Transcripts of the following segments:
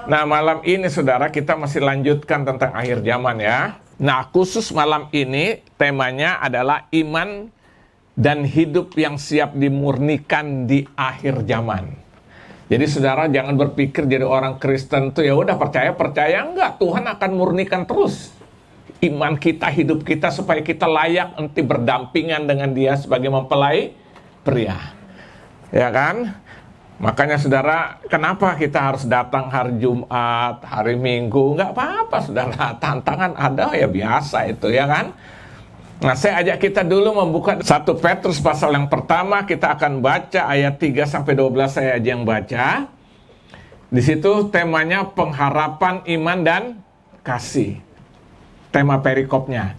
Nah, malam ini saudara kita masih lanjutkan tentang akhir zaman ya. Nah, khusus malam ini temanya adalah iman dan hidup yang siap dimurnikan di akhir zaman. Jadi saudara jangan berpikir jadi orang Kristen tuh ya udah percaya enggak, Tuhan akan murnikan terus iman kita, hidup kita supaya kita layak nanti berdampingan dengan Dia sebagai mempelai pria. Ya kan? Makanya saudara, kenapa kita harus datang hari Jumat, hari Minggu? Nggak apa-apa saudara, tantangan ada ya biasa itu ya kan. Nah, saya ajak kita dulu membuka 1 Petrus pasal yang pertama. Kita akan baca ayat 3-12, saya aja yang baca. Di situ temanya pengharapan, iman, dan kasih. Tema perikopnya.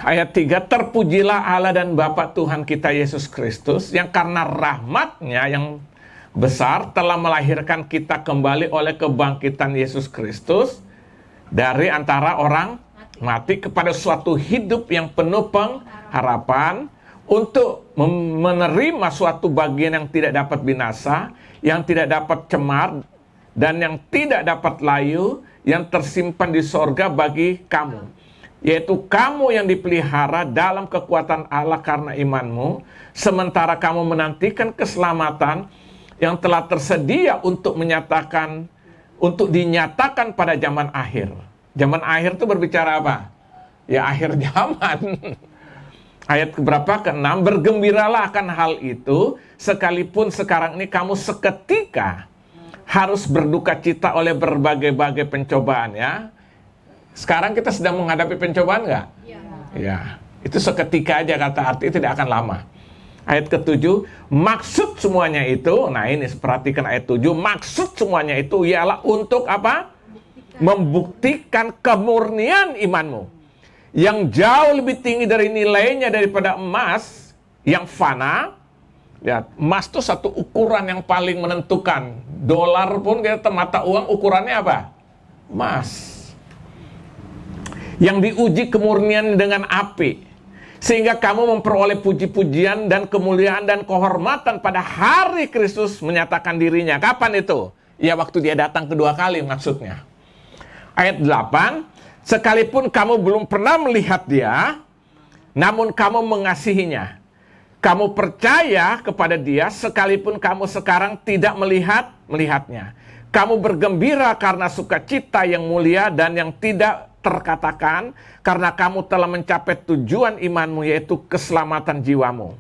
Ayat 3, terpujilah Allah dan Bapa Tuhan kita Yesus Kristus, yang karena rahmat-Nya yang besar telah melahirkan kita kembali oleh kebangkitan Yesus Kristus dari antara orang mati kepada suatu hidup yang penuh pengharapan, untuk menerima suatu bagian yang tidak dapat binasa, yang tidak dapat cemar, dan yang tidak dapat layu, yang tersimpan di sorga bagi kamu, yaitu kamu yang dipelihara dalam kekuatan Allah karena imanmu, sementara kamu menantikan keselamatan yang telah tersedia untuk dinyatakan pada zaman akhir. Zaman akhir itu berbicara apa? Ya akhir zaman. Ayat keberapa? Ke-6, bergembiralah akan hal itu, sekalipun sekarang ini kamu seketika harus berduka cita oleh berbagai-bagai pencobaan ya. Sekarang kita sedang menghadapi pencobaan nggak? Ya, itu seketika aja kata arti, tidak akan lama. Ayat ke-7, maksud semuanya itu, nah ini perhatikan ayat 7, maksud semuanya itu ialah untuk apa? Membuktikan kemurnian imanmu, yang jauh lebih tinggi dari nilainya daripada emas yang fana. Ya, emas itu satu ukuran yang paling menentukan. Dolar pun kita mata uang ukurannya apa? Emas. Yang diuji kemurnian dengan api, sehingga kamu memperoleh puji-pujian dan kemuliaan dan kehormatan pada hari Kristus menyatakan dirinya. Kapan itu? Ya waktu Dia datang kedua kali maksudnya. Ayat 8, sekalipun kamu belum pernah melihat Dia, namun kamu mengasihinya. Kamu percaya kepada Dia sekalipun kamu sekarang tidak melihatnya. Kamu bergembira karena sukacita yang mulia dan yang tidak terkatakan, karena kamu telah mencapai tujuan imanmu, yaitu keselamatan jiwamu.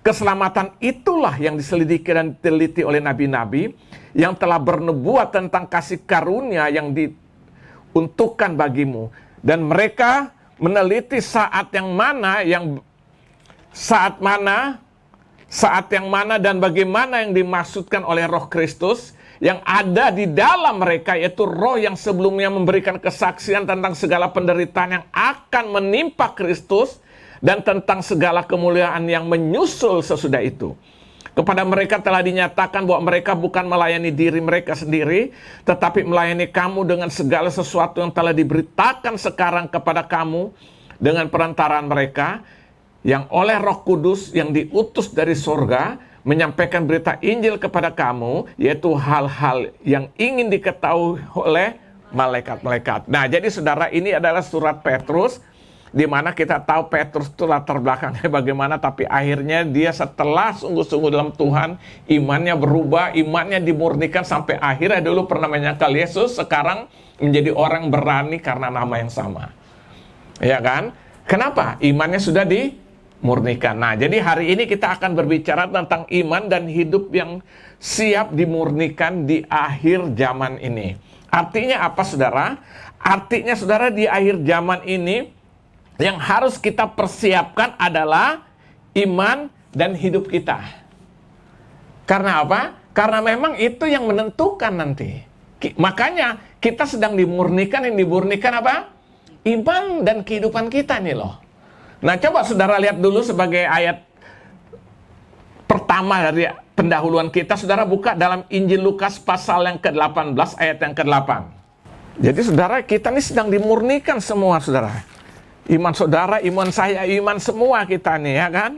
Keselamatan itulah yang diselidiki dan diteliti oleh nabi-nabi yang telah bernubuat tentang kasih karunia yang diuntukkan bagimu. Dan mereka meneliti saat yang mana dan bagaimana yang dimaksudkan oleh Roh Kristus yang ada di dalam mereka, yaitu roh yang sebelumnya memberikan kesaksian tentang segala penderitaan yang akan menimpa Kristus dan tentang segala kemuliaan yang menyusul sesudah itu. Kepada mereka telah dinyatakan bahwa mereka bukan melayani diri mereka sendiri, tetapi melayani kamu dengan segala sesuatu yang telah diberitakan sekarang kepada kamu dengan perantaraan mereka, yang oleh Roh Kudus yang diutus dari surga menyampaikan berita Injil kepada kamu, yaitu hal-hal yang ingin diketahui oleh malaikat-malaikat. Nah, jadi saudara, ini adalah surat Petrus, di mana kita tahu Petrus itu latar belakangnya bagaimana, tapi akhirnya dia setelah sungguh-sungguh dalam Tuhan, imannya berubah, imannya dimurnikan sampai akhirnya dulu pernah menyangkal Yesus, sekarang menjadi orang berani karena nama yang sama. Ya kan? Kenapa? Imannya sudah dimurnikan. Nah, jadi hari ini kita akan berbicara tentang iman dan hidup yang siap dimurnikan di akhir zaman ini. Artinya apa, saudara? Artinya, saudara, di akhir zaman ini yang harus kita persiapkan adalah iman dan hidup kita. Karena apa? Karena memang itu yang menentukan nanti. Makanya kita sedang dimurnikan, yang dimurnikan apa? Iman dan kehidupan kita nih loh. Nah, coba saudara lihat dulu sebagai ayat pertama dari pendahuluan kita. Saudara buka dalam Injil Lukas pasal yang ke-18 ayat yang ke-8. Jadi saudara, kita ini sedang dimurnikan semua, saudara. Iman saudara, iman saya, iman semua kita nih, ya kan?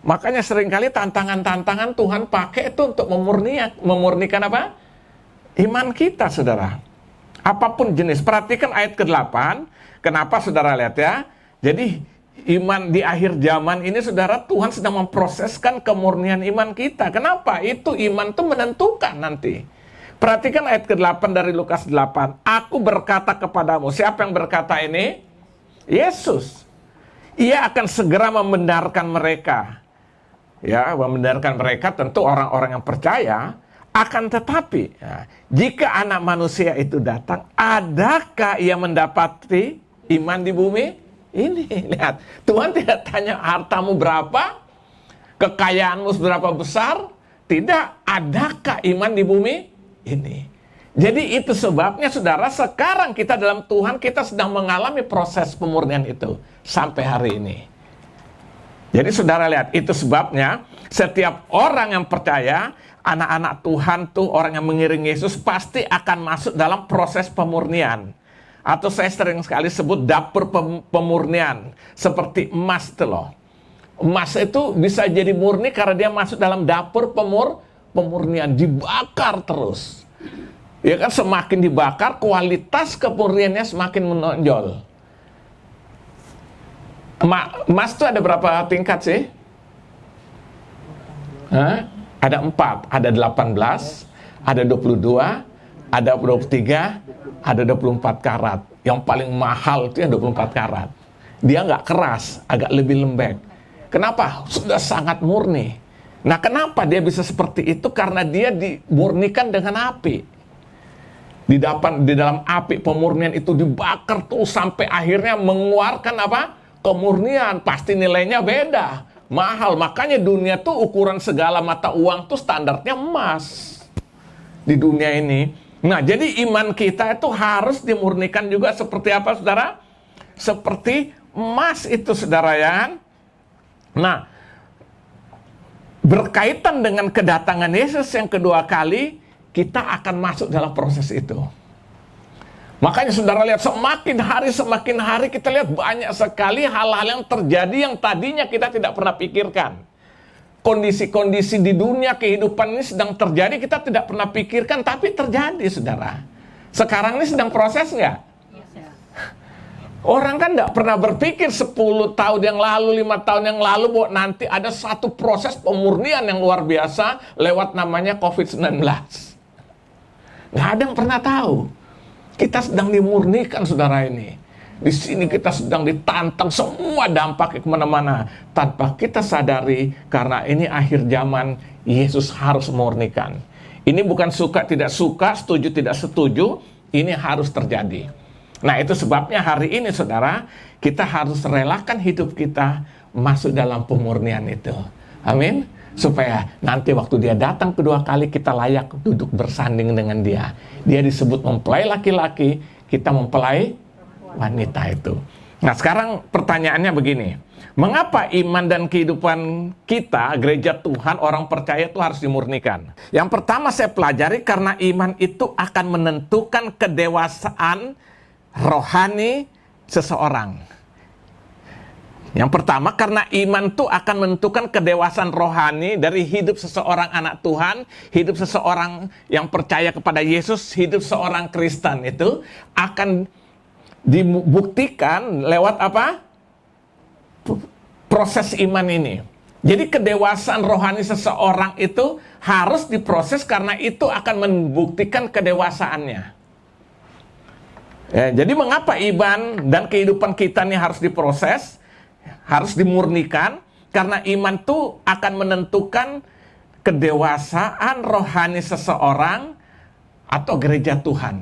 Makanya seringkali tantangan-tantangan Tuhan pakai itu untuk memurnikan apa? Iman kita, saudara. Apapun jenis. Perhatikan ayat ke-8. Kenapa, saudara, lihat ya. Jadi, iman di akhir zaman ini, saudara, Tuhan sedang memproseskan kemurnian iman kita. Kenapa? Itu iman itu menentukan nanti. Perhatikan ayat ke-8 dari Lukas 8. Aku berkata kepadamu. Siapa yang berkata ini? Yesus. Ia akan segera membenarkan mereka. Ya, membenarkan mereka tentu orang-orang yang percaya. Akan tetapi, ya, jika anak manusia itu datang, adakah ia mendapati iman di bumi? Ini, lihat. Tuhan tidak tanya hartamu berapa, kekayaanmu seberapa besar. Tidak, adakah iman di bumi? Ini. Jadi itu sebabnya, saudara, sekarang kita dalam Tuhan, kita sedang mengalami proses pemurnian itu. Sampai hari ini. Jadi saudara lihat, itu sebabnya setiap orang yang percaya, anak-anak Tuhan tuh, orang yang mengiring Yesus pasti akan masuk dalam proses pemurnian. Atau saya sering sekali sebut dapur pemurnian. Seperti emas itu loh. Emas itu bisa jadi murni karena dia masuk dalam dapur pemurnian. Dibakar terus. Ya kan, semakin dibakar kualitas kemurniannya semakin menonjol. Emas itu ada berapa tingkat sih? Ada 4, ada 18, ada 22, ada 23, ada 24 karat. Yang paling mahal itu yang 24 karat. Dia nggak keras, agak lebih lembek. Kenapa? Sudah sangat murni. Nah, kenapa dia bisa seperti itu? Karena dia dimurnikan dengan api. Di dalam api pemurnian itu dibakar tuh sampai akhirnya mengeluarkan apa? Kemurnian. Pasti nilainya beda. Mahal, makanya dunia tuh ukuran segala mata uang tuh standarnya emas di dunia ini. Nah, jadi iman kita itu harus dimurnikan juga seperti apa, saudara? Seperti emas itu, saudara, ya. Nah, berkaitan dengan kedatangan Yesus yang kedua kali, kita akan masuk dalam proses itu. Makanya saudara lihat, semakin hari kita lihat banyak sekali hal-hal yang terjadi yang tadinya kita tidak pernah pikirkan. Kondisi-kondisi di dunia kehidupan ini sedang terjadi, kita tidak pernah pikirkan, tapi terjadi, saudara. Sekarang ini sedang proses nggak? Orang kan nggak pernah berpikir 10 tahun yang lalu, 5 tahun yang lalu, bahwa nanti ada satu proses pemurnian yang luar biasa lewat namanya COVID-19. Nggak ada yang pernah tahu. Kita sedang dimurnikan, saudara ini. Di sini kita sedang ditantang, semua dampaknya kemana-mana. Tanpa kita sadari, karena ini akhir zaman, Yesus harus memurnikan. Ini bukan suka tidak suka, setuju tidak setuju, ini harus terjadi. Nah, itu sebabnya hari ini, saudara, kita harus relakan hidup kita masuk dalam pemurnian itu. Amin. Supaya nanti waktu dia datang kedua kali, kita layak duduk bersanding dengan dia. Dia disebut mempelai laki-laki, kita mempelai wanita itu. Nah, sekarang pertanyaannya begini. Mengapa iman dan kehidupan kita, gereja Tuhan, orang percaya itu harus dimurnikan? Yang pertama saya pelajari, karena iman itu akan menentukan kedewasaan rohani seseorang. Yang pertama, karena iman itu akan menentukan kedewasaan rohani dari hidup seseorang anak Tuhan, hidup seseorang yang percaya kepada Yesus, hidup seorang Kristen itu akan dibuktikan lewat apa? Proses iman ini. Jadi kedewasaan rohani seseorang itu harus diproses karena itu akan membuktikan kedewasaannya. Ya, jadi mengapa iman dan kehidupan kita ini harus diproses? Harus dimurnikan, karena iman itu akan menentukan kedewasaan rohani seseorang atau gereja Tuhan.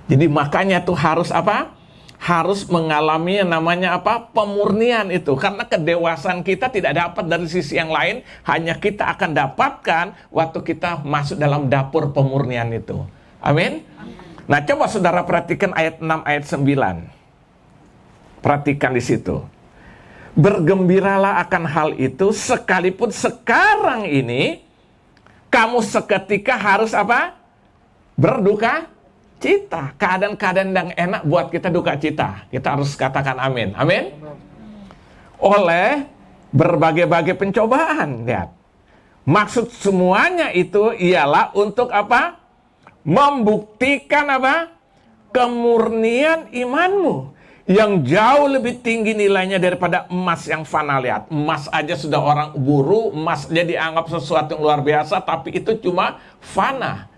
Jadi makanya itu harus apa? Harus mengalami yang namanya apa? Pemurnian itu. Karena kedewasaan kita tidak dapat dari sisi yang lain, hanya kita akan dapatkan waktu kita masuk dalam dapur pemurnian itu. Amin. Nah, coba saudara perhatikan ayat 6, ayat 9. Perhatikan di situ. Bergembiralah akan hal itu, sekalipun sekarang ini kamu seketika harus apa? Berduka cita. Keadaan-keadaan yang enak buat kita duka cita. Kita harus katakan amin. Amin. Oleh berbagai-bagai pencobaan. Lihat. Maksud semuanya itu ialah untuk apa? membuktikan apa? Kemurnian imanmu yang jauh lebih tinggi nilainya daripada emas yang fana. Lihat, emas aja sudah orang buru, emas jadi dianggap sesuatu yang luar biasa, tapi itu cuma fana.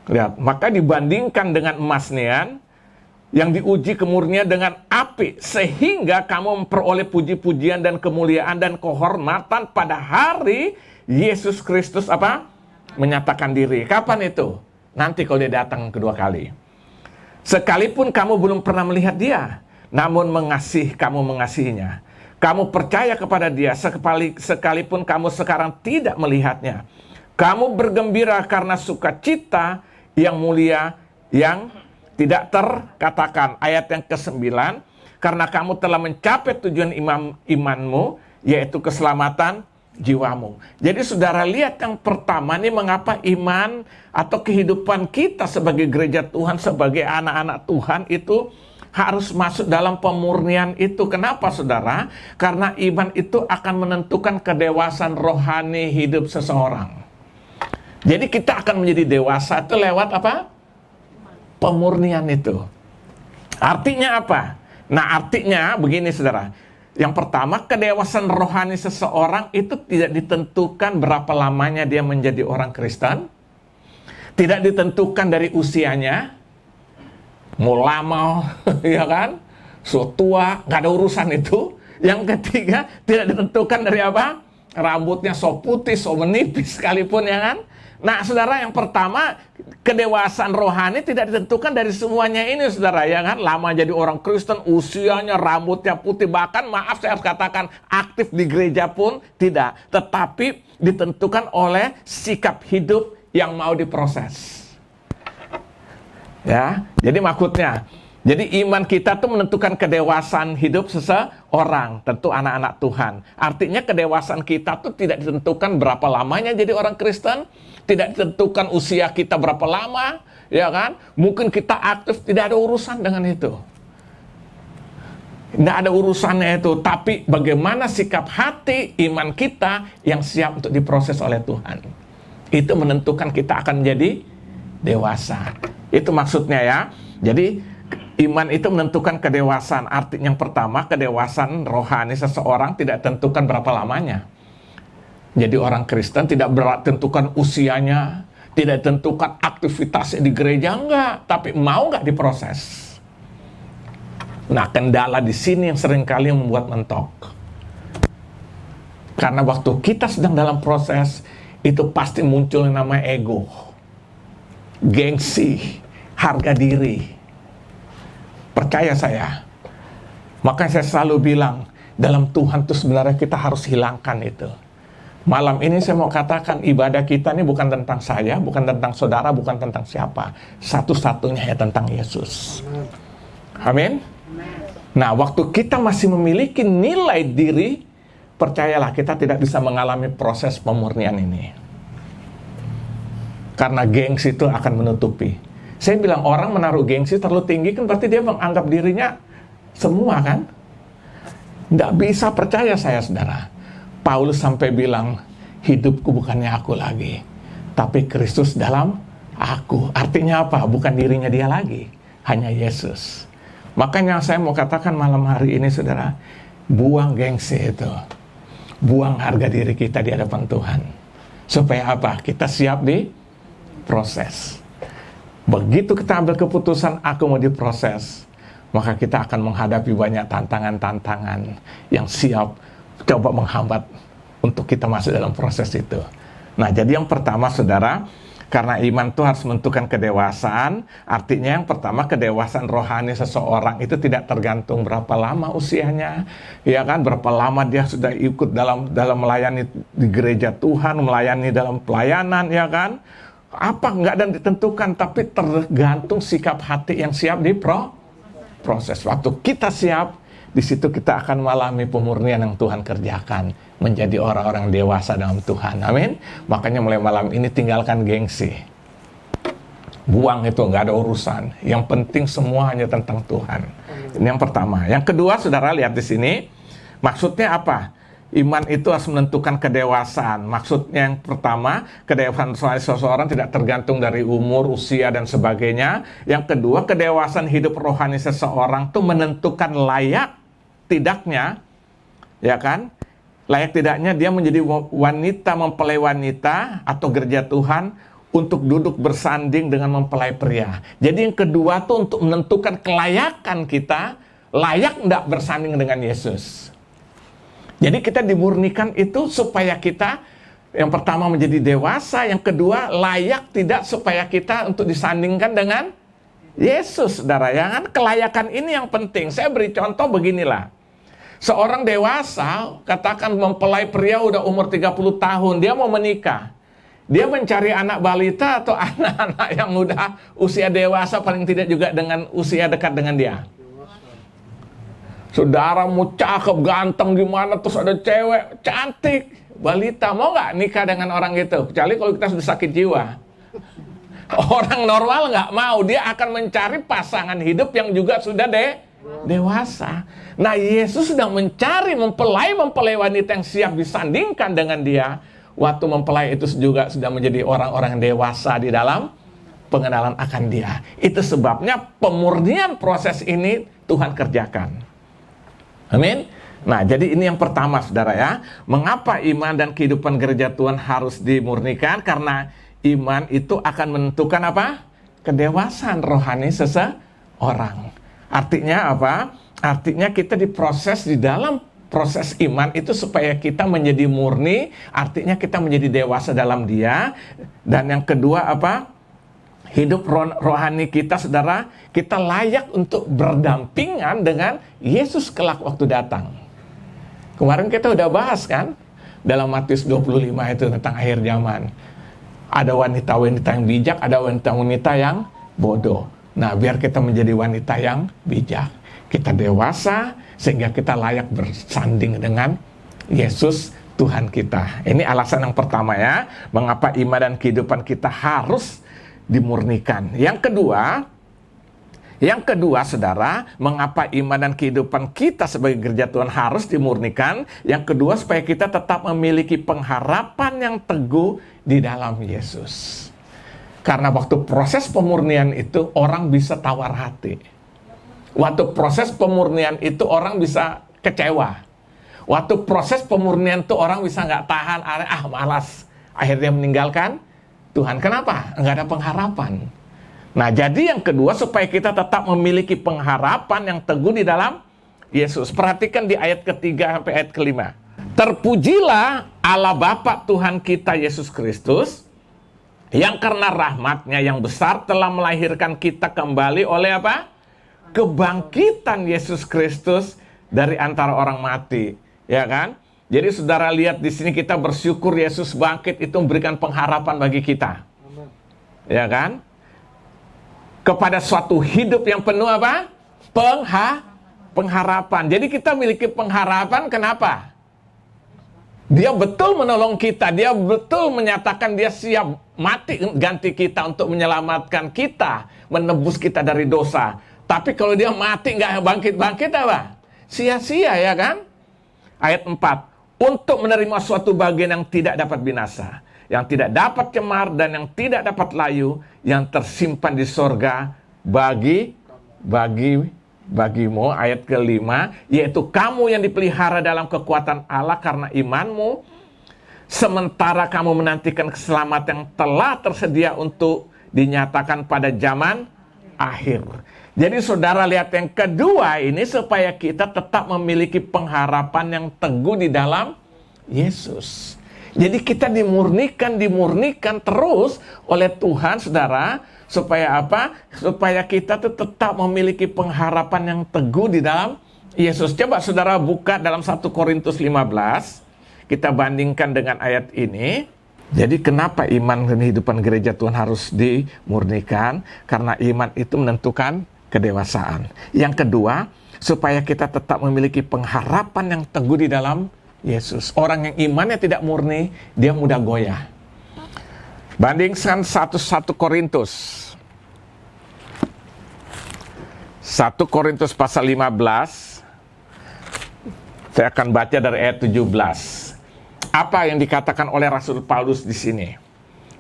Lihat, maka dibandingkan dengan emas nian yang diuji kemurnian dengan api, sehingga kamu memperoleh puji-pujian dan kemuliaan dan kehormatan pada hari Yesus Kristus apa? Menyatakan diri. Kapan itu? Nanti kalau dia datang kedua kali. Sekalipun kamu belum pernah melihat dia, namun kamu mengasihinya. Kamu percaya kepada dia sekalipun kamu sekarang tidak melihatnya. Kamu bergembira karena sukacita yang mulia yang tidak terkatakan. Ayat yang ke-9, karena kamu telah mencapai tujuan imanmu, yaitu keselamatan jiwamu. Jadi saudara lihat yang pertama nih, mengapa iman atau kehidupan kita sebagai gereja Tuhan, sebagai anak-anak Tuhan itu harus masuk dalam pemurnian itu. Kenapa saudara? Karena iman itu akan menentukan kedewasaan rohani hidup seseorang. Jadi kita akan menjadi dewasa itu lewat apa? Pemurnian itu. Artinya apa? Nah, artinya begini saudara. Yang pertama, kedewasaan rohani seseorang itu tidak ditentukan berapa lamanya dia menjadi orang Kristen. Tidak ditentukan dari usianya. Mau lama, ya kan? So tua, nggak ada urusan itu. Yang ketiga, tidak ditentukan dari apa? Rambutnya so putih, so menipis sekalipun, ya kan? Nah, saudara, yang pertama, kedewasaan rohani tidak ditentukan dari semuanya ini, saudara, ya kan? Lama jadi orang Kristen, usianya, rambutnya putih, bahkan maaf saya harus katakan aktif di gereja pun tidak. Tetapi ditentukan oleh sikap hidup yang mau diproses. Ya, jadi maksudnya, jadi iman kita tuh menentukan kedewasaan hidup seseorang, tentu anak-anak Tuhan. Artinya kedewasaan kita tuh tidak ditentukan berapa lamanya jadi orang Kristen, tidak ditentukan usia kita berapa lama, ya kan? Mungkin kita aktif, tidak ada urusan dengan itu. Tidak ada urusannya itu, tapi bagaimana sikap hati iman kita yang siap untuk diproses oleh Tuhan. Itu menentukan kita akan menjadi dewasa. Itu maksudnya ya. Jadi iman itu menentukan kedewasaan. Artinya yang pertama, kedewasaan rohani seseorang tidak tentukan berapa lamanya. Jadi orang Kristen tidak tentukan usianya, tidak tentukan aktivitasnya di gereja, enggak. Tapi mau enggak diproses. Nah, kendala di sini yang seringkali membuat mentok. Karena waktu kita sedang dalam proses, itu pasti muncul yang namanya ego, gengsi, harga diri. Percaya saya. Makanya saya selalu bilang, dalam Tuhan itu sebenarnya kita harus hilangkan itu. Malam ini saya mau katakan, ibadah kita ini bukan tentang saya, bukan tentang saudara, bukan tentang siapa. Satu-satunya ya tentang Yesus. Amin. Nah, waktu kita masih memiliki nilai diri, percayalah kita tidak bisa mengalami proses pemurnian ini. Karena gengsi itu akan menutupi. Saya bilang orang menaruh gengsi terlalu tinggi kan berarti dia menganggap dirinya semua kan. Tidak bisa, percaya saya saudara. Paulus sampai bilang, hidupku bukannya aku lagi, tapi Kristus dalam aku. Artinya apa? Bukan dirinya dia lagi, hanya Yesus. Makanya saya mau katakan malam hari ini saudara, buang gengsi itu. Buang harga diri kita di hadapan Tuhan. Supaya apa? Kita siap diproses. Begitu kita ambil keputusan, aku mau diproses, maka kita akan menghadapi banyak tantangan-tantangan yang siap coba menghambat untuk kita masuk dalam proses itu. Nah, jadi yang pertama saudara, karena iman itu harus menentukan kedewasaan, artinya yang pertama kedewasaan rohani seseorang itu tidak tergantung berapa lama usianya, ya kan, berapa lama dia sudah ikut dalam melayani di gereja Tuhan, melayani dalam pelayanan, ya kan, apa enggak dan ditentukan, tapi tergantung sikap hati yang siap diproses. Waktu kita siap, di situ kita akan mengalami pemurnian yang Tuhan kerjakan, menjadi orang-orang dewasa dalam Tuhan. Amin. Makanya mulai malam ini tinggalkan gengsi. Buang itu, nggak ada urusan. Yang penting semua hanya tentang Tuhan. Ini yang pertama. Yang kedua, saudara lihat di sini. Maksudnya apa? Iman itu harus menentukan kedewasaan. Maksudnya yang pertama, kedewasaan seseorang tidak tergantung dari umur, usia, dan sebagainya. Yang kedua, kedewasaan hidup rohani seseorang itu menentukan layak tidaknya, ya kan? Layak tidaknya dia menjadi wanita, mempelai wanita atau gereja Tuhan untuk duduk bersanding dengan mempelai pria. Jadi yang kedua tuh untuk menentukan kelayakan kita, layak enggak bersanding dengan Yesus. Jadi kita dimurnikan itu supaya kita yang pertama menjadi dewasa, yang kedua layak tidak supaya kita untuk disandingkan dengan Yesus, saudara. Ya kan? Kelayakan ini yang penting. Saya beri contoh beginilah. Seorang dewasa, katakan mempelai pria udah umur 30 tahun, dia mau menikah. Dia mencari anak balita atau anak-anak yang udah usia dewasa, paling tidak juga dengan usia dekat dengan dia. Saudara mau cakep, ganteng gimana, terus ada cewek cantik, balita, mau nggak nikah dengan orang itu? Kecuali kalau kita sudah sakit jiwa. Orang normal nggak mau, dia akan mencari pasangan hidup yang juga sudah dewasa. Nah, Yesus sedang mencari mempelai wanita yang siap disandingkan dengan dia. Waktu mempelai itu juga sudah menjadi orang-orang dewasa di dalam pengenalan akan dia. Itu sebabnya pemurnian proses ini Tuhan kerjakan. Amin. Nah, jadi ini yang pertama, saudara ya. Mengapa iman dan kehidupan gereja Tuhan harus dimurnikan? Karena iman itu akan menentukan apa? Kedewasaan rohani seseorang. Artinya apa? Artinya kita diproses di dalam proses iman itu supaya kita menjadi murni. Artinya kita menjadi dewasa dalam dia. Dan yang kedua apa? Hidup rohani kita, saudara, kita layak untuk berdampingan dengan Yesus kelak waktu datang. Kemarin kita udah bahas kan, dalam Matius 25 itu tentang akhir zaman. Ada wanita-wanita yang bijak, ada wanita-wanita yang bodoh. Nah, biar kita menjadi wanita yang bijak. Kita dewasa, sehingga kita layak bersanding dengan Yesus Tuhan kita. Ini alasan yang pertama ya, mengapa iman dan kehidupan kita harus dimurnikan. Yang kedua, saudara, mengapa iman dan kehidupan kita sebagai gereja Tuhan harus dimurnikan? Yang kedua, supaya kita tetap memiliki pengharapan yang teguh di dalam Yesus. Karena waktu proses pemurnian itu orang bisa tawar hati. Waktu proses pemurnian itu orang bisa kecewa. Waktu proses pemurnian itu orang bisa nggak tahan, malas. Akhirnya meninggalkan Tuhan. Kenapa? Enggak ada pengharapan. Nah, jadi yang kedua, supaya kita tetap memiliki pengharapan yang teguh di dalam Yesus. Perhatikan di ayat ketiga sampai ayat kelima. Terpujilah Allah Bapa Tuhan kita Yesus Kristus, yang karena rahmat-Nya yang besar telah melahirkan kita kembali oleh apa? Kebangkitan Yesus Kristus dari antara orang mati. Ya kan? Jadi saudara lihat di sini kita bersyukur Yesus bangkit itu memberikan pengharapan bagi kita. Ya kan? Kepada suatu hidup yang penuh apa? Pengharapan. Jadi kita memiliki pengharapan, kenapa? Dia betul menolong kita, dia betul menyatakan dia siap mati ganti kita untuk menyelamatkan kita, menebus kita dari dosa. Tapi kalau dia mati nggak bangkit-bangkit apa? Sia-sia, ya kan? Ayat 4. Untuk menerima suatu bagian yang tidak dapat binasa, yang tidak dapat cemar, dan yang tidak dapat layu, yang tersimpan di sorga bagimu. Ayat kelima, yaitu kamu yang dipelihara dalam kekuatan Allah karena imanmu, sementara kamu menantikan keselamatan yang telah tersedia untuk dinyatakan pada zaman akhir. Jadi saudara lihat yang kedua ini, supaya kita tetap memiliki pengharapan yang teguh di dalam Yesus. Jadi kita dimurnikan terus oleh Tuhan, saudara, supaya apa? Supaya kita tetap memiliki pengharapan yang teguh di dalam Yesus. Coba saudara buka dalam 1 Korintus 15, kita bandingkan dengan ayat ini. Jadi kenapa iman dan kehidupan gereja Tuhan harus dimurnikan? Karena iman itu menentukan kedewasaan. Yang kedua, supaya kita tetap memiliki pengharapan yang teguh di dalam Yesus. Orang yang imannya tidak murni, dia mudah goyah. Bandingkan 1 Korintus. 1 Korintus pasal 15. Saya akan baca dari ayat 17. Apa yang dikatakan oleh Rasul Paulus di sini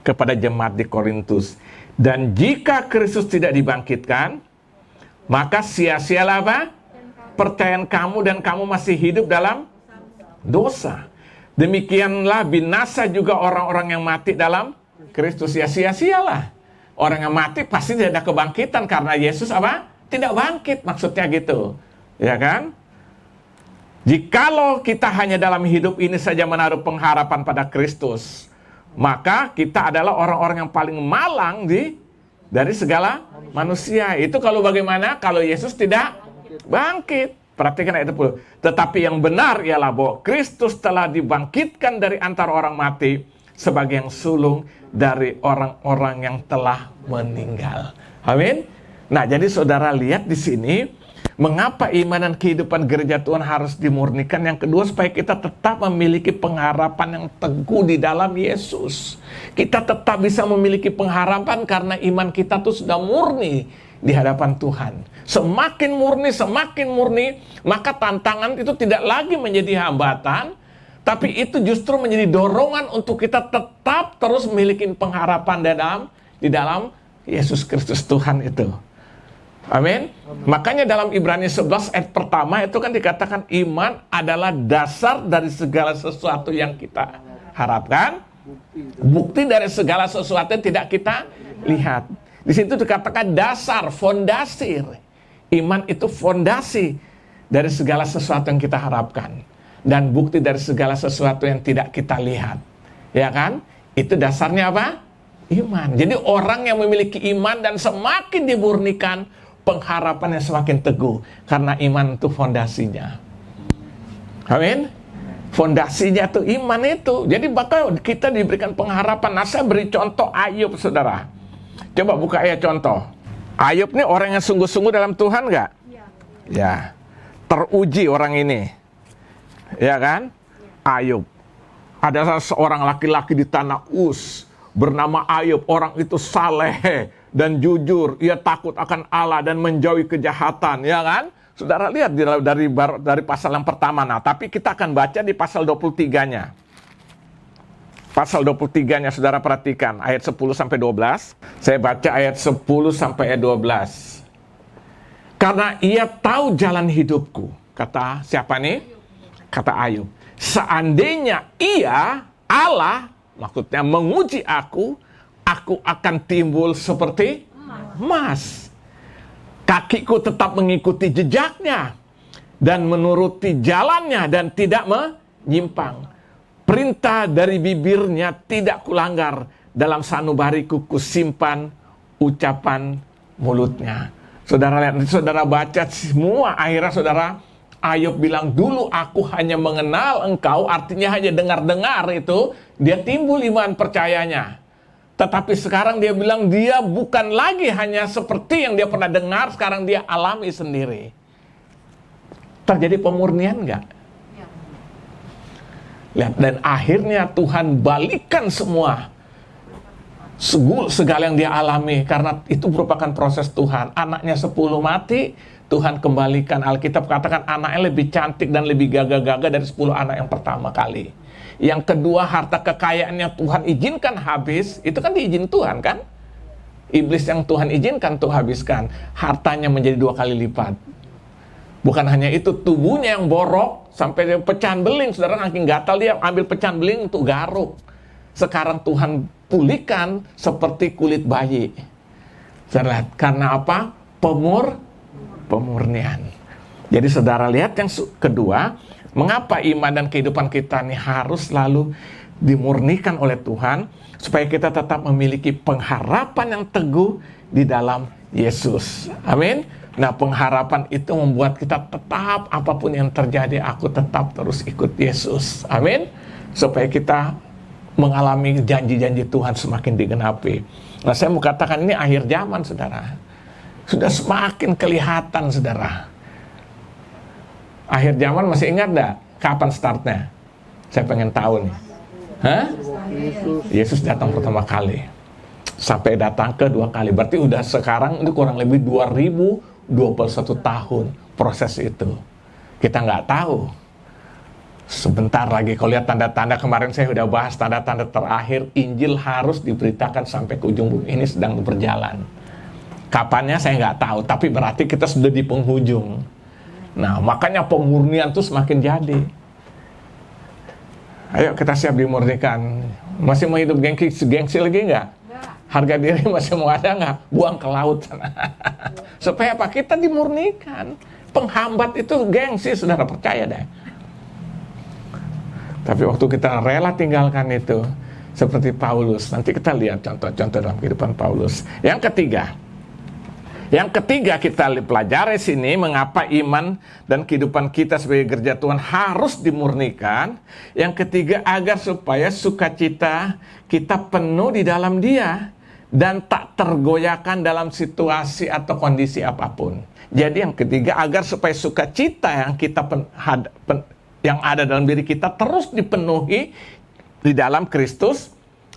kepada jemaat di Korintus? Dan jika Kristus tidak dibangkitkan, maka sia-sialah apa? Percayaan kamu, dan kamu masih hidup dalam dosa. Demikianlah binasa juga orang-orang yang mati dalam Kristus. Ya sia-sialah. Orang yang mati pasti tidak ada kebangkitan karena Yesus apa? Tidak bangkit, maksudnya gitu. Ya kan? Jikalau kita hanya dalam hidup ini saja menaruh pengharapan pada Kristus, maka kita adalah orang-orang yang paling malang dari segala manusia. Itu kalau bagaimana kalau Yesus tidak bangkit. Perhatikan ayat 10. Tetapi yang benar ialah bahwa Kristus telah dibangkitkan dari antara orang mati sebagai yang sulung dari orang-orang yang telah meninggal. Amin. Nah, jadi saudara lihat di sini, mengapa iman dan kehidupan gereja Tuhan harus dimurnikan. Yang kedua, supaya kita tetap memiliki pengharapan yang teguh di dalam Yesus. Kita tetap bisa memiliki pengharapan karena iman kita tuh sudah murni di hadapan Tuhan. Semakin murni, maka tantangan itu tidak lagi menjadi hambatan, tapi itu justru menjadi dorongan untuk kita tetap terus memiliki pengharapan di dalam Yesus Kristus Tuhan itu. Amin. Makanya dalam Ibrani 11 ayat pertama itu kan dikatakan iman adalah dasar dari segala sesuatu yang kita harapkan, bukti dari segala sesuatu yang tidak kita lihat. Di situ dikatakan dasar, fondasi. Iman itu fondasi dari segala sesuatu yang kita harapkan, dan bukti dari segala sesuatu yang tidak kita lihat. Ya kan? Itu dasarnya apa? Iman. Jadi orang yang memiliki iman dan semakin dimurnikan, pengharapannya semakin teguh. Karena iman itu fondasinya. Amin. Fondasinya itu iman itu. Jadi bakal kita diberikan pengharapan. Nah, saya beri contoh Ayub, saudara. Coba buka ayat contoh. Ayub ini orang yang sungguh-sungguh dalam Tuhan nggak? Ya. Teruji orang ini. Ya kan? Ayub. Ada seorang laki-laki di tanah Uz bernama Ayub. Orang itu saleh dan jujur. Ia takut akan Allah dan menjauhi kejahatan. Ya kan? Saudara lihat dari pasal yang pertama. Nah, tapi kita akan baca di pasal 23-nya. Pasal 23-nya saudara perhatikan. Ayat 10-12. Saya baca ayat 10-12. Karena ia tahu jalan hidupku. Kata siapa nih? Kata Ayub. Seandainya ia, Allah, maksudnya menguji aku akan timbul seperti emas. Kakiku tetap mengikuti jejaknya dan menuruti jalannya dan tidak menyimpang. Perintah dari bibirnya tidak kulanggar, dalam sanubariku kusimpan ucapan mulutnya. Saudara lihat, saudara baca semua, akhirnya saudara, Ayub bilang, dulu aku hanya mengenal engkau, artinya hanya dengar-dengar itu, dia timbul iman percayanya. Tetapi sekarang dia bilang, dia bukan lagi hanya seperti yang dia pernah dengar, sekarang dia alami sendiri. Terjadi pemurnian enggak? Ya. Lihat, dan akhirnya Tuhan balikan semua segala yang dia alami, karena itu merupakan proses Tuhan. Anaknya 10 mati, Tuhan kembalikan. Alkitab katakan anaknya lebih cantik dan lebih gagah-gagah dari 10 anak yang pertama kali. Yang kedua, harta kekayaannya Tuhan izinkan habis. Itu kan diizin Tuhan kan? Iblis yang Tuhan izinkan untuk habiskan, hartanya menjadi 2 kali lipat. Bukan hanya itu, tubuhnya yang borok sampai dia pecahan beling. Saudara makin gatal, dia ambil pecahan beling untuk garuk. Sekarang Tuhan pulihkan seperti kulit bayi. Saudara lihat, karena apa? Pemurnian. Jadi saudara lihat yang kedua, mengapa iman dan kehidupan kita ini harus selalu dimurnikan oleh Tuhan, supaya kita tetap memiliki pengharapan yang teguh di dalam Yesus. Amin. Nah, pengharapan itu membuat kita tetap, apapun yang terjadi, aku tetap terus ikut Yesus. Amin. Supaya kita mengalami janji-janji Tuhan semakin digenapi. Nah, saya mau katakan ini akhir zaman, saudara. Sudah semakin kelihatan, saudara. Akhir zaman masih ingat enggak? Kapan startnya? Saya pengen tahu nih. Hah? Yesus datang pertama kali. Sampai datang kedua kali. Berarti udah sekarang itu kurang lebih 2021 tahun proses itu. Kita nggak tahu. Sebentar lagi, kalau lihat tanda-tanda, kemarin saya sudah bahas tanda-tanda terakhir, Injil harus diberitakan sampai ke ujung bumi. Ini sedang berjalan. Kapannya saya nggak tahu, tapi berarti kita sudah di penghujung. Nah, makanya pemurnian itu semakin jadi. Ayo kita siap dimurnikan. Masih mau hidup gengsi lagi nggak? Harga diri masih mau ada nggak? Buang ke laut sana. Supaya apa? Kita dimurnikan. Penghambat itu gengsi, saudara, percaya deh. Tapi waktu kita rela tinggalkan itu, seperti Paulus, nanti kita lihat contoh-contoh dalam kehidupan Paulus. Yang ketiga kita pelajari sini, mengapa iman dan kehidupan kita sebagai gereja Tuhan harus dimurnikan. Yang ketiga, agar supaya sukacita kita penuh di dalam Dia dan tak tergoyahkan dalam situasi atau kondisi apapun. Jadi yang ketiga, agar supaya sukacita yang kita yang ada dalam diri kita terus dipenuhi di dalam Kristus,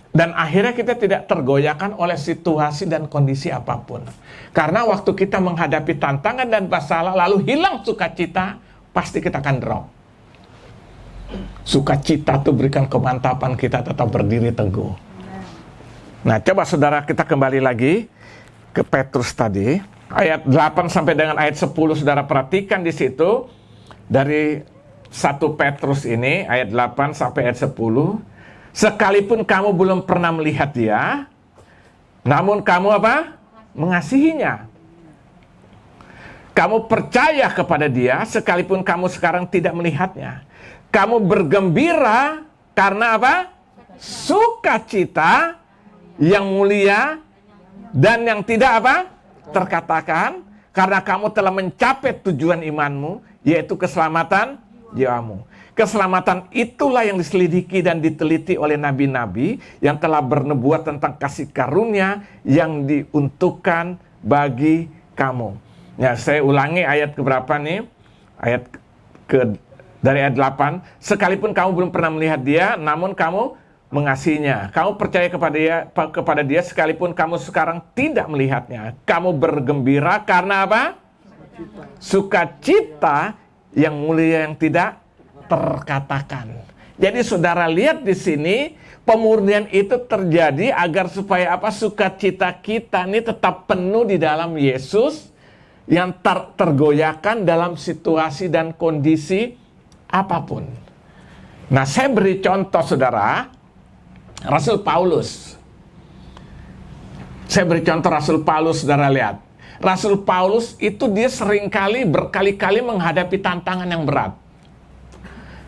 dan akhirnya kita tidak tergoyahkan oleh situasi dan kondisi apapun. Karena waktu kita menghadapi tantangan dan masalah lalu hilang sukacita, pasti kita akan drop. Sukacita itu berikan kemantapan kita tetap berdiri teguh. Nah, coba saudara kita kembali lagi ke Petrus tadi, ayat 8 sampai dengan ayat 10, saudara perhatikan di situ dari 1 Petrus ini, ayat 8 sampai ayat 10. Sekalipun kamu belum pernah melihat Dia, namun kamu apa? Mengasihinya. Kamu percaya kepada Dia, sekalipun kamu sekarang tidak melihatnya. Kamu bergembira karena apa? Sukacita yang mulia dan yang tidak apa? Terkatakan, karena kamu telah mencapai tujuan imanmu, yaitu keselamatan jiwamu. Keselamatan itulah yang diselidiki dan diteliti oleh nabi-nabi yang telah bernubuat tentang kasih karunia yang diuntukkan bagi kamu. Ya, saya ulangi ayat keberapa nih? Dari ayat 8. Sekalipun kamu belum pernah melihat Dia, namun kamu mengasihinya. Kamu percaya kepada dia sekalipun kamu sekarang tidak melihatnya. Kamu bergembira karena apa? Sukacita yang mulia yang tidak terkatakan. Jadi saudara lihat di sini, pemurnian itu terjadi agar supaya apa? Sukacita kita ini tetap penuh di dalam Yesus, yang tergoyahkan dalam situasi dan kondisi apapun. Nah, saya beri contoh saudara, Rasul Paulus. Saya beri contoh Rasul Paulus, saudara lihat. Rasul Paulus itu dia berkali-kali menghadapi tantangan yang berat.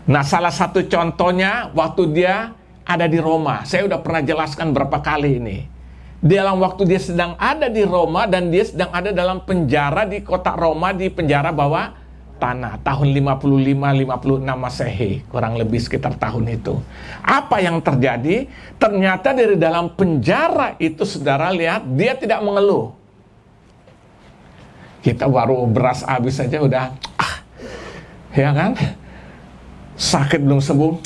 Nah, salah satu contohnya waktu dia ada di Roma. Saya udah pernah jelaskan berapa kali ini. Dalam waktu dia sedang ada di Roma dan dia sedang ada dalam penjara di kota Roma, di penjara bawah tanah. Tahun 55-56 Masehi, kurang lebih sekitar tahun itu. Apa yang terjadi? Ternyata dari dalam penjara itu, saudara lihat, dia tidak mengeluh. Kita baru beras habis saja udah, ya kan? Sakit belum sembuh.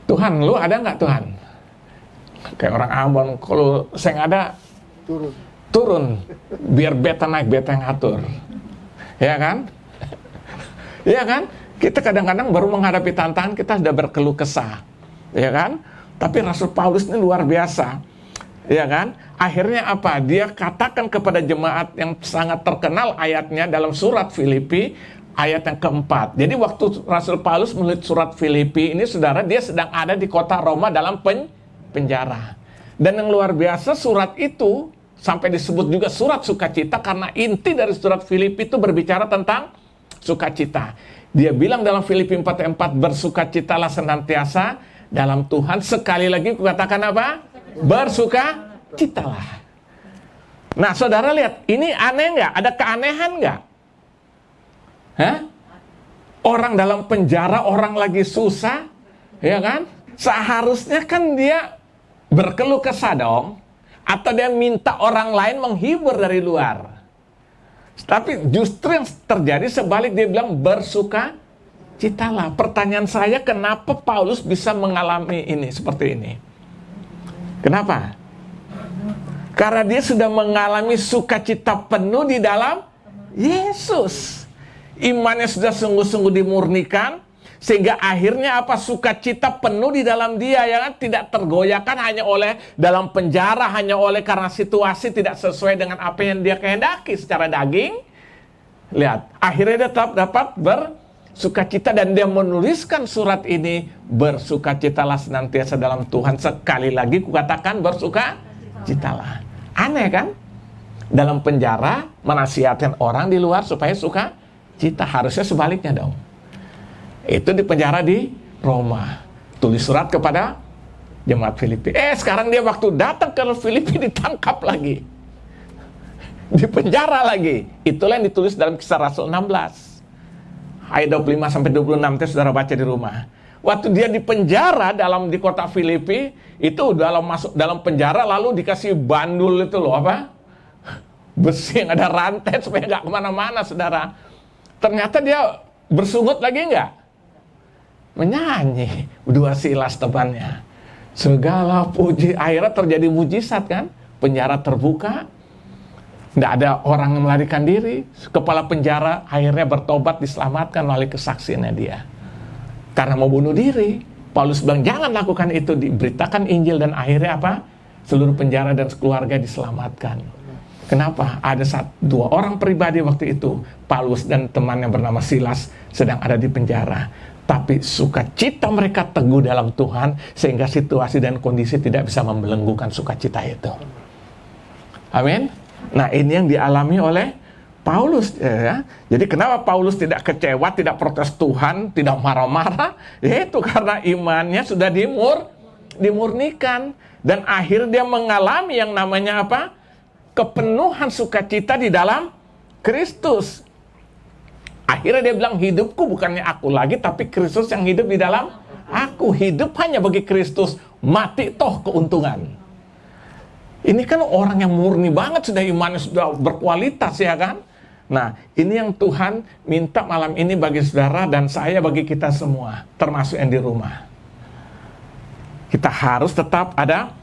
Tuhan, lu ada nggak Tuhan? Kayak orang Ambon, kalau saya nggak ada, turun. Biar beta naik, beta yang atur. Ya kan? Ya kan? Kita kadang-kadang baru menghadapi tantangan, kita sudah berkeluh kesah. Ya kan? Tapi Rasul Paulus ini luar biasa. Ya kan? Akhirnya apa? Dia katakan kepada jemaat yang sangat terkenal ayatnya dalam surat Filipi, ayat yang keempat. Jadi waktu Rasul Paulus menulis surat Filipi ini, saudara, dia sedang ada di kota Roma dalam penjara. Dan yang luar biasa, surat itu sampai disebut juga surat sukacita, karena inti dari surat Filipi itu berbicara tentang sukacita. Dia bilang dalam Filipi 4:4, bersukacitalah senantiasa dalam Tuhan. Sekali lagi kukatakan apa? Bersukacitalah. Nah, saudara lihat, ini aneh nggak? Ada keanehan nggak? Orang dalam penjara, orang lagi susah, ya kan? Seharusnya kan dia berkeluh kesah dong, atau dia minta orang lain menghibur dari luar. Tapi justru yang terjadi sebalik, dia bilang bersukacitalah. Pertanyaan saya, kenapa Paulus bisa mengalami ini seperti ini? Kenapa? Karena dia sudah mengalami sukacita penuh di dalam Yesus. Imannya sudah sungguh-sungguh dimurnikan, Sehingga akhirnya apa? Sukacita penuh di dalam dia, ya kan? Tidak tergoyahkan hanya oleh dalam penjara, hanya oleh karena situasi tidak sesuai dengan apa yang dia kehendaki secara daging. Lihat, akhirnya dia tetap dapat bersukacita, dan dia menuliskan surat ini, bersukacitalah senantiasa dalam Tuhan. Sekali lagi kukatakan, bersukacitalah. Aneh kan? Dalam penjara menasihatkan orang di luar supaya sukacita. Harusnya sebaliknya dong. Itu di penjara di Roma. Tulis surat kepada jemaat Filipi. Sekarang dia waktu datang ke Filipi ditangkap lagi. Di penjara lagi. Itulah yang ditulis dalam Kisah Rasul 16. Ayat 25 sampai 26 itu saudara baca di rumah. Waktu dia di penjara di kota Filipi, itu masuk dalam penjara lalu dikasih bandul itu loh, apa? Besi yang ada rantai supaya nggak kemana-mana, saudara. Ternyata dia bersungut lagi nggak? Menyanyi. Dua Silas temannya. Segala puji, akhirnya terjadi mujizat kan? Penjara terbuka. Tidak ada orang yang melarikan diri. Kepala penjara akhirnya bertobat, diselamatkan melalui kesaksiannya dia. Karena mau bunuh diri. Paulus bilang, jangan lakukan itu. Diberitakan Injil dan akhirnya apa? Seluruh penjara dan keluarga diselamatkan. Kenapa? Ada dua orang pribadi waktu itu. Paulus dan teman yang bernama Silas sedang ada di penjara. Tapi sukacita mereka teguh dalam Tuhan. Sehingga situasi dan kondisi tidak bisa membelenggukan sukacita itu. Amin. Nah, ini yang dialami oleh Paulus, ya. Jadi kenapa Paulus tidak kecewa, tidak protes Tuhan, tidak marah-marah? Yaitu karena imannya sudah dimurnikan. Dan akhirnya dia mengalami yang namanya apa? Kepenuhan sukacita di dalam Kristus. Akhirnya dia bilang, hidupku bukannya aku lagi, tapi Kristus yang hidup di dalam aku. Hidup hanya bagi Kristus, mati toh keuntungan. Ini kan orang yang murni banget, sudah imannya sudah berkualitas, ya kan? Nah, ini yang Tuhan minta malam ini bagi saudara dan saya, bagi kita semua, termasuk yang di rumah. Kita harus tetap ada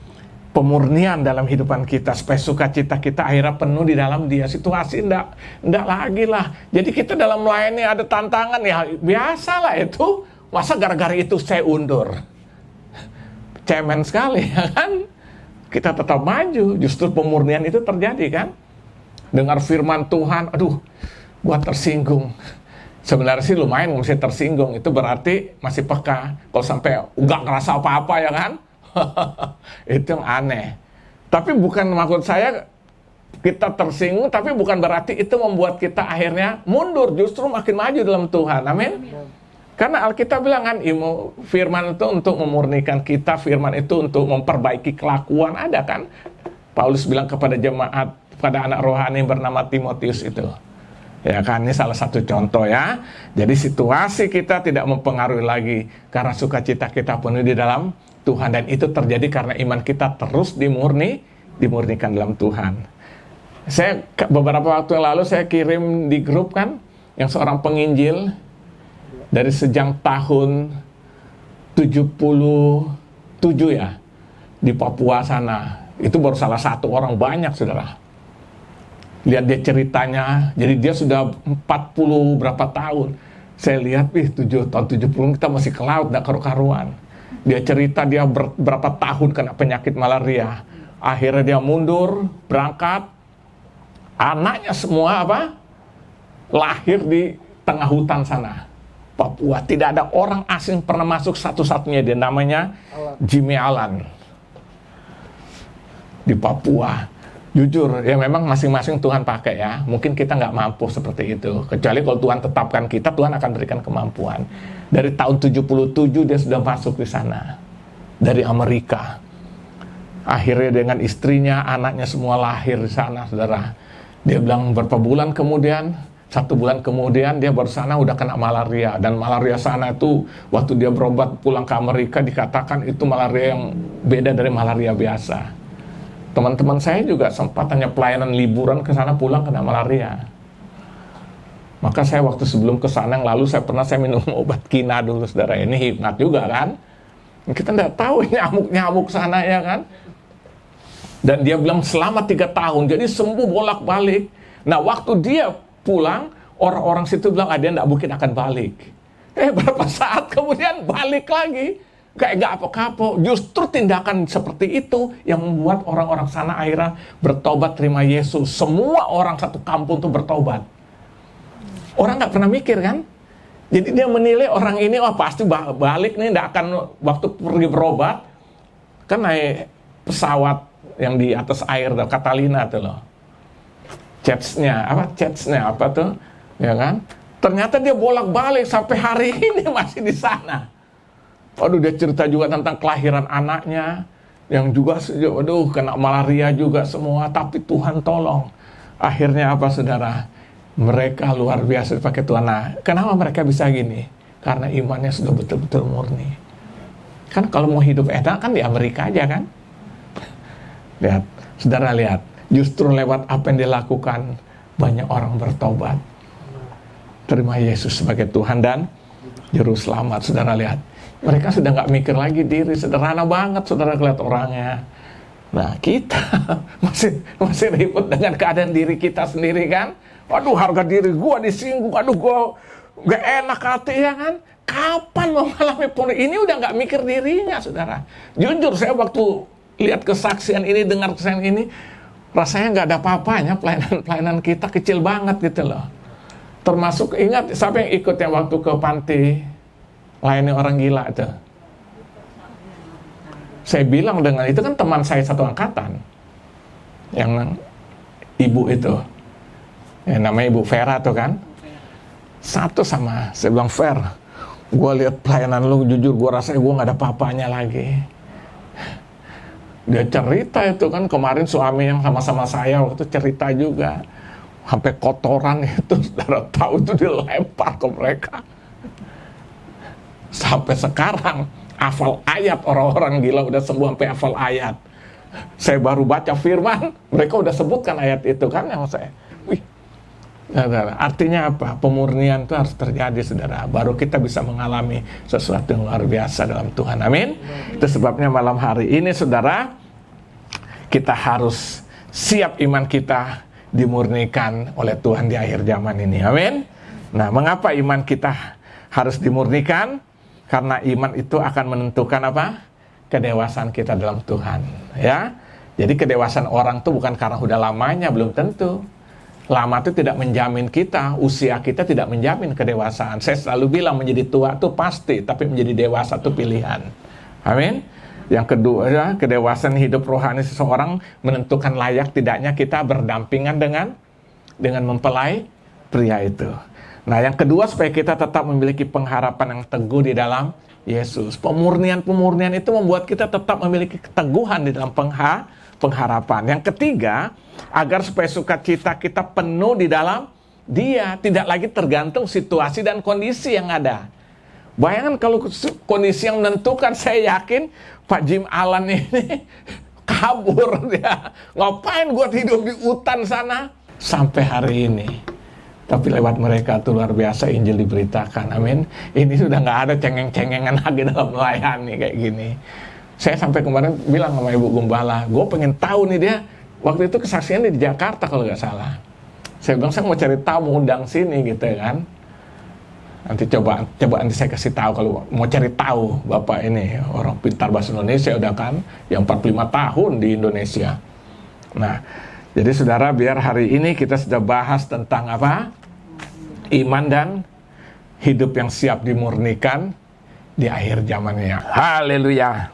pemurnian dalam hidupan kita, supaya sukacita kita akhirnya penuh di dalam Dia. Situasi enggak lagi lah. Jadi kita dalam melayani ada tantangan, ya biasalah itu. Masa gara-gara itu saya undur? Cemen sekali, ya kan? Kita tetap maju, justru pemurnian itu terjadi kan? Dengar firman Tuhan, aduh, gua tersinggung. Sebenarnya sih lumayan masih tersinggung, itu berarti masih peka. Kalau sampai nggak ngerasa apa-apa, ya kan? Itu yang aneh. Tapi bukan maksud saya kita tersinggung, tapi bukan berarti itu membuat kita akhirnya mundur, justru makin maju dalam Tuhan. Amin. Karena Alkitab bilang kan, firman itu untuk memurnikan kita, firman itu untuk memperbaiki kelakuan, ada kan? Paulus bilang kepada jemaat, pada anak rohani yang bernama Timotius itu. Ya kan, ini salah satu contoh ya. Jadi situasi kita tidak mempengaruhi lagi, karena sukacita kita penuh di dalam Tuhan. Dan itu terjadi karena iman kita terus dimurnikan dalam Tuhan. Saya beberapa waktu yang lalu saya kirim di grup kan, yang seorang penginjil, dari sejak tahun 77 ya, di Papua sana. Itu baru salah satu orang, banyak saudara. Lihat dia ceritanya, jadi dia sudah 40 berapa tahun. Saya lihat, 7 tahun 70 kita masih ke laut, gak karu-karuan. Dia cerita dia berapa tahun kena penyakit malaria. Akhirnya dia mundur, berangkat. Anaknya semua apa? Lahir di tengah hutan sana. Papua, tidak ada orang asing pernah masuk, satu-satunya dia namanya Jimmy Allen di Papua. Jujur, ya memang masing-masing Tuhan pakai ya. Mungkin kita nggak mampu seperti itu. Kecuali kalau Tuhan tetapkan kita, Tuhan akan berikan kemampuan. Dari tahun 77 dia sudah masuk di sana. Dari Amerika. Akhirnya dengan istrinya, anaknya semua lahir di sana, saudara. Dia bilang berapa bulan kemudian, 1 bulan kemudian dia baru sana udah kena malaria. Dan malaria sana itu waktu dia berobat pulang ke Amerika dikatakan itu malaria yang beda dari malaria biasa. Teman-teman saya juga sempat hanya pelayanan liburan ke sana pulang kena malaria. Maka saya waktu sebelum ke sana yang lalu saya minum obat kina dulu, saudara. Ini hikmat juga kan. Kita nggak tahu nyamuk-nyamuk sana ya kan. Dan dia bilang selama 3 tahun, jadi sembuh bolak-balik. Nah waktu dia pulang, orang-orang situ bilang dia nggak mungkin akan balik. Berapa saat kemudian balik lagi. Kayak gak apa-apa. Justru tindakan seperti itu yang membuat orang-orang sana akhirnya bertobat terima Yesus. Semua orang satu kampung tuh bertobat. Orang gak pernah mikir kan? Jadi dia menilai orang ini, wah pasti balik nih, gak akan waktu pergi berobat. Kan naik pesawat yang di atas air, Catalina tuh loh. Jetsnya apa tuh? Ya kan? Ternyata dia bolak-balik sampai hari ini masih di sana. Aduh, dia cerita juga tentang kelahiran anaknya yang juga, aduh, kena malaria juga semua. Tapi Tuhan tolong. Akhirnya apa, saudara? Mereka luar biasa dipakai Tuhan. Nah, kenapa mereka bisa gini? Karena imannya sudah betul-betul murni. Kan kalau mau hidup enak kan di Amerika aja kan? Lihat, saudara lihat. Justru lewat apa yang dilakukan, banyak orang bertobat. Terima Yesus sebagai Tuhan dan Juru Selamat. Saudara lihat. Mereka sudah nggak mikir lagi diri, sederhana banget saudara lihat orangnya. Nah kita masih ribut dengan keadaan diri kita sendiri kan. Waduh, harga diri gua disinggung, aduh gua nggak enak hati ya kan. Kapan mau mengalami ini udah nggak mikir dirinya saudara. Jujur saya waktu lihat kesaksian ini, dengar kesaksian ini, rasanya nggak ada apa-apanya, pelayanan kita kecil banget gitu loh. Termasuk ingat siapa yang ikut yang waktu ke panti layani orang gila itu. Saya bilang dengan itu kan teman saya satu angkatan. Yang ibu itu. Yang namanya Ibu Vera tuh kan. Satu sama, saya bilang, Fer, gue lihat pelayanan lu, jujur gue rasanya gue gak ada apa-apanya lagi. Dia cerita itu kan, kemarin suami yang sama-sama saya waktu cerita juga. Sampai kotoran itu, saudara tahu itu dilempar ke mereka. Sampai sekarang hafal ayat, orang-orang gila udah sembuh sampai hafal ayat. Saya baru baca firman, mereka udah sebutkan ayat itu kan yang saya. Wih, saudara, artinya apa? Pemurnian itu harus terjadi, saudara. Baru kita bisa mengalami sesuatu yang luar biasa dalam Tuhan. Amin. Itu sebabnya malam hari ini, saudara, kita harus siap iman kita dimurnikan oleh Tuhan di akhir zaman ini. Amin. Nah, mengapa iman kita harus dimurnikan? Karena iman itu akan menentukan apa? Kedewasaan kita dalam Tuhan, ya. Jadi kedewasaan orang itu bukan karena udah lamanya, belum tentu. Lama itu tidak menjamin kita, usia kita tidak menjamin kedewasaan. Saya selalu bilang menjadi tua itu pasti, tapi menjadi dewasa itu pilihan. Amin. Yang kedua, ya, kedewasaan hidup rohani seseorang menentukan layak tidaknya kita berdampingan dengan mempelai pria itu. Nah, yang kedua, supaya kita tetap memiliki pengharapan yang teguh di dalam Yesus. Pemurnian itu membuat kita tetap memiliki keteguhan di dalam pengharapan. Yang ketiga, agar supaya sukacita kita penuh di dalam Dia, tidak lagi tergantung situasi dan kondisi yang ada. Bayangkan kalau kondisi yang menentukan, saya yakin Pak Jim Alan ini kabur dia. Ngapain gua hidup di hutan sana sampai hari ini? Tapi lewat mereka tuh luar biasa Injil diberitakan. Amin. Ini sudah nggak ada cengeng-cengengan lagi dalam melayani kayak gini. Saya sampai kemarin bilang sama Ibu Gembala, gue pengen tahu nih dia. Waktu itu kesaksiannya di Jakarta kalau nggak salah. Saya bilang saya mau cari tahu, mau undang sini gitu kan. Nanti coba nanti saya kasih tahu kalau mau cari tahu Bapak ini orang pintar bahasa Indonesia udah kan, yang 45 tahun di Indonesia. Nah, jadi saudara, biar hari ini kita sudah bahas tentang apa? Iman dan hidup yang siap dimurnikan di akhir zamannya. Haleluya.